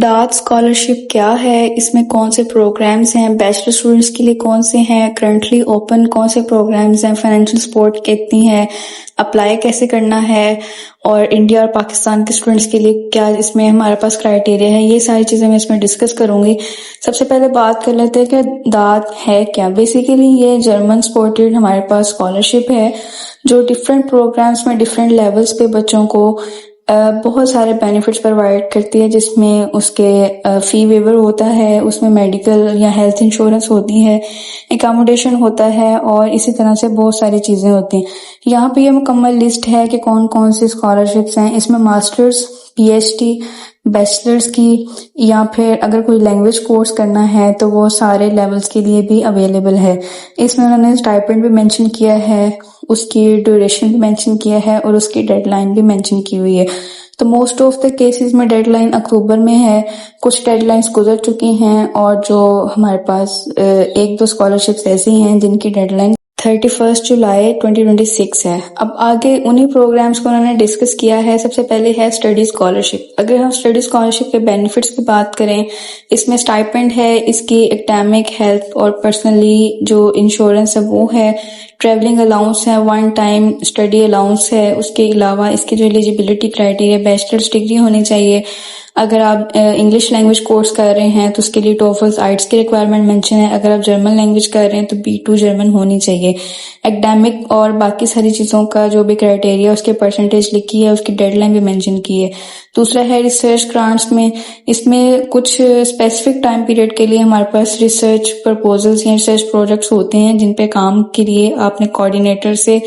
داد اسکالرشپ کیا ہے، اس میں کون سے پروگرامز ہیں، بیچلر اسٹوڈنٹس کے لیے کون سے ہیں، کرنٹلی اوپن کون سے پروگرامز ہیں، فائنینشیل سپورٹ کتنی ہے، اپلائی کیسے کرنا ہے، اور انڈیا اور پاکستان کے اسٹوڈنٹس کے لیے کیا اس میں ہمارے پاس کرائیٹیریا ہے، یہ ساری چیزیں میں اس میں ڈسکس کروں گی۔ سب سے پہلے بات کر لیتے ہیں کہ داد ہے کیا۔ بیسیکلی یہ جرمن سپورٹڈ ہمارے پاس اسکالرشپ ہے جو ڈفرینٹ پروگرامز میں ڈفرینٹ لیولز پہ بچوں کو بہت سارے بینیفٹس پرووائڈ کرتی ہے، جس میں اس کے فی ویور ہوتا ہے، اس میں میڈیکل یا ہیلتھ انشورنس ہوتی ہے، اکاموڈیشن ہوتا ہے، اور اسی طرح سے بہت ساری چیزیں ہوتی ہیں۔ یہاں پہ یہ مکمل لسٹ ہے کہ کون کون سی اسکالرشپس ہیں۔ اس میں masters, P H D, bachelors کی، یا پھر اگر کوئی لینگویج کورس کرنا ہے تو وہ سارے لیولز کے لیے بھی اویلیبل ہے۔ اس میں انہوں نے اسٹائپنڈ بھی مینشن کیا ہے، اس کی ڈیوریشن بھی مینشن کیا ہے، اور اس کی ڈیڈ لائن بھی مینشن کی ہوئی ہے۔ تو موسٹ آف دا کیسز میں ڈیڈ لائن اکتوبر میں ہے، کچھ ڈیڈ لائنز گزر چکی ہیں، اور جو ہمارے پاس ایک دو اسکالرشپس ایسی ہیں جن کی ڈیڈ لائن 31 جولائی 2026 ہے۔ اب آگے انہی پروگرامز کو انہوں نے ڈسکس کیا ہے۔ سب سے پہلے ہے اسٹڈی اسکالرشپ۔ اگر ہم اسٹڈی اسکالرشپ کے بینیفٹس کی بات کریں، اس میں اسٹائپنڈ ہے، اس کی ایکڈیمک، ہیلتھ اور پرسنلی جو انشورنس ہے وہ ہے، ٹریولنگ الاؤنس ہے، ون ٹائم اسٹڈی الاؤنس ہے، اس کے علاوہ اس کی جو ایلیجیبلٹی کرائیٹیریا بیچلرز ڈگری ہونی چاہیے۔ اگر آپ انگلش لینگویج کورس کر رہے ہیں تو اس کے لیے ٹوفلز، آئٹس کی ریکوائرمنٹ مینشن ہے۔ اگر آپ جرمن لینگویج کر رہے ہیں تو B2 جرمن ہونی چاہیے۔ ایکڈیمک اور باقی ساری چیزوں کا جو بھی کرائیٹیریا اس کے پرسنٹیج لکھی ہے، اس کی ڈیڈ لائن بھی مینشن کی ہے۔ دوسرا ہے ریسرچ گرانٹس میں، اس میں کچھ اسپیسیفک ٹائم پیریڈ کے لیے ہمارے پاس ریسرچ پرپوزلز یا ریسرچ پروجیکٹس ہوتے ہیں جن پہ کام کے لیے آپ نے کوآرڈینیٹر سے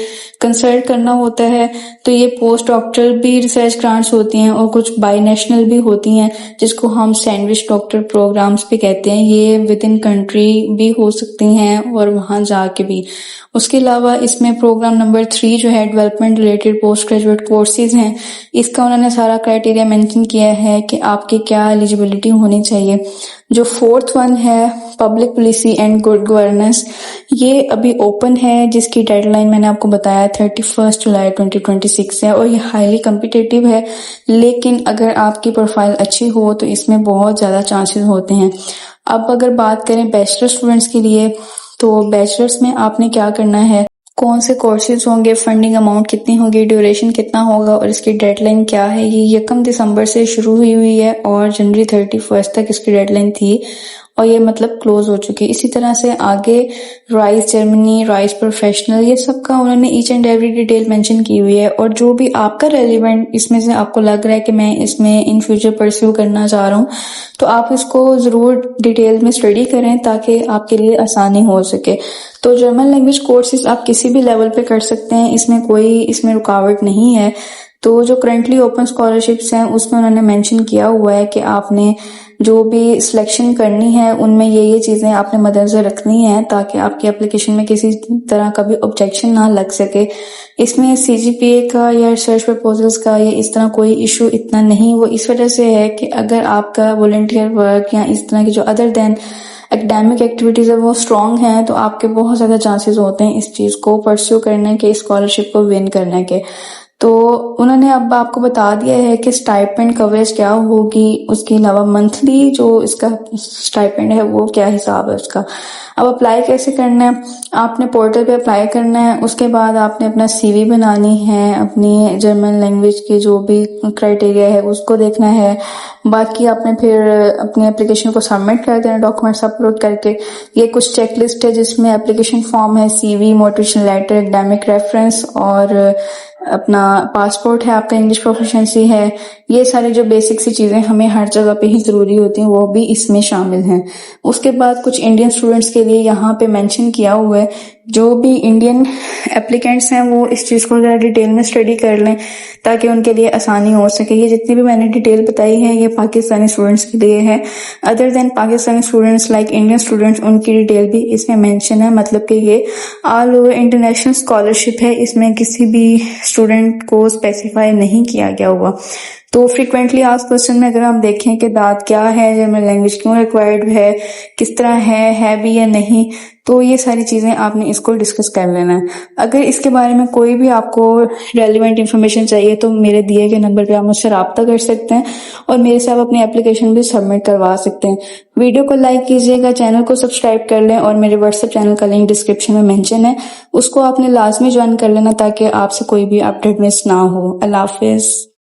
کنسلٹ کرنا ہوتا ہے۔ تو یہ پوسٹ ڈاکٹرل بھی ریسرچ گرانٹس ہوتی ہیں، اور کچھ بائی نیشنل بھی ہوتی ہیں جس کو ہم سینڈوچ ڈاکٹر پروگرامز بھی کہتے ہیں۔ یہ ود ان کنٹری بھی ہو سکتی ہیں اور وہاں جا کے بھی۔ اس کے علاوہ اس میں پروگرام نمبر 3 جو ہے development related post graduate courses ہیں، اس کا انہوں نے سارا کرائیٹیریا مینشن کیا ہے کہ آپ کی کیا ایلیجیبلٹی ہونی چاہیے۔ جو 4th ون ہے public policy and good governance, یہ ابھی اوپن ہے، جس کی ڈیڈ لائن میں نے آپ کو بتایا 31 جولائی 2026 ہے، اور یہ ہائیلی کمپیٹیٹیو ہے، لیکن اگر آپ کی پروفائل اچھی ہو تو اس میں بہت زیادہ چانسز ہوتے ہیں۔ اب اگر بات کریں بیچلر اسٹوڈنٹس کے لیے، تو بیچلرس میں آپ نے کیا کرنا ہے، کون سے کورسز ہوں گے، فنڈنگ اماؤنٹ کتنی ہوگی، ڈیوریشن کتنا ہوگا، اور اس کی ڈیڈ لائن کیا ہے۔ یہ 1 دسمبر سے شروع ہوئی ہے اور جنوری 31 تک اس کی ڈیڈ لائن تھی، اور یہ مطلب کلوز ہو چکی۔ اسی طرح سے آگے رائز جرمنی، رائز پروفیشنل، یہ سب کا انہوں نے each and every detail mention کی ہوئی ہے، اور جو بھی آپ کا ریلیونٹ اس میں سے آپ کو لگ رہا ہے کہ میں اس میں ان فیوچر پرسیو کرنا چاہ رہا ہوں، تو آپ اس کو ضرور ڈیٹیل میں اسٹڈی کریں تاکہ آپ کے لیے آسانی ہو سکے۔ تو جرمن لینگویج کورسز آپ کسی بھی لیول پہ کر سکتے ہیں، اس میں رکاوٹ نہیں ہے۔ تو جو کرنٹلی اوپن اسکالرشپس ہیں اس میں انہوں نے مینشن کیا ہوا ہے کہ آپ نے جو بھی سلیکشن کرنی ہے ان میں یہ چیزیں آپ نے مد نظر رکھنی ہیں تاکہ آپ کی اپلیکیشن میں کسی طرح کا بھی آبجیکشن نہ لگ سکے۔ اس میں CGPA کا یا ریسرچ پرپوزلز کا یا اس طرح کوئی ایشو اتنا نہیں، وہ اس وجہ سے ہے کہ اگر آپ کا والنٹیئر ورک یا اس طرح کی جو ادر دین ایکڈیمک ایکٹیویٹیز ہے وہ اسٹرانگ ہیں، تو آپ کے بہت زیادہ چانسز ہوتے ہیں اس چیز کو پرسیو کرنے کے، اسکالرشپ کو ون کرنے کے۔ تو انہوں نے اب آپ کو بتا دیا ہے کہ اسٹائپنڈ کوریج کیا ہوگی، اس کے علاوہ منتھلی جو اس کا اسٹائپنڈ ہے وہ کیا حساب ہے اس کا۔ اب اپلائی کیسے کرنا ہے، آپ نے پورٹل پہ اپلائی کرنا ہے، اس کے بعد آپ نے اپنا CV بنانی ہے، اپنی جرمن لینگویج کی جو بھی کرائیٹیریا ہے اس کو دیکھنا ہے، باقی آپ نے پھر اپنی اپلیکیشن کو سبمٹ کر دینا ڈاکومنٹس اپلوڈ کر کے۔ یہ کچھ چیک لسٹ ہے جس میں اپلیکیشن فارم ہے، CV، motivation letter, academic reference, اور اپنا پاسپورٹ ہے، آپ کا انگلش پروفیشنسی ہے۔ یہ ساری جو بیسک سی چیزیں ہمیں ہر جگہ پہ ہی ضروری ہوتی ہیں وہ بھی اس میں شامل ہیں۔ اس کے بعد کچھ انڈین اسٹوڈنٹس کے لیے یہاں پہ مینشن کیا ہوا ہے، جو بھی انڈین اپلیکینٹس ہیں وہ اس چیز کو ذرا ڈیٹیل میں اسٹڈی کر لیں تاکہ ان کے لیے آسانی ہو سکے۔ یہ جتنی بھی میں نے ڈیٹیل بتائی ہے یہ پاکستانی اسٹوڈنٹس کے لیے ہے، other than Pakistani students like Indian students ان کی ڈیٹیل بھی اس میں مینشن ہے، مطلب کہ یہ آل اوور انٹرنیشنل اسکالرشپ ہے، اس میں کسی بھی اسٹوڈنٹ کو اسپیسیفائی نہیں کیا گیا ہوا۔ تو فریکوینٹلی آسک کوسچن میں اگر ہم دیکھیں کہ دات کیا ہے، جرمن لینگویج کیوں ریکوائرڈ ہے، کس طرح ہے بھی یا نہیں، تو یہ ساری چیزیں آپ نے اس کو ڈسکس کر لینا ہے۔ اگر اس کے بارے میں کوئی بھی آپ کو ریلیونٹ انفارمیشن چاہیے تو میرے دیے گئے نمبر پہ آپ مجھ سے رابطہ کر سکتے ہیں، اور میرے سے آپ اپنی اپلیکیشن بھی سبمٹ کروا سکتے ہیں۔ ویڈیو کو لائک کیجیے گا، چینل کو سبسکرائب کر لیں، اور میرے واٹس ایپ چینل کا لنک ڈسکرپشن میں مینشن ہے، اس کو آپ نے لازمی جوائن کر لینا تاکہ آپ سے کوئی بھی اپڈیٹ مس نہ ہو۔ اللہ حافظ۔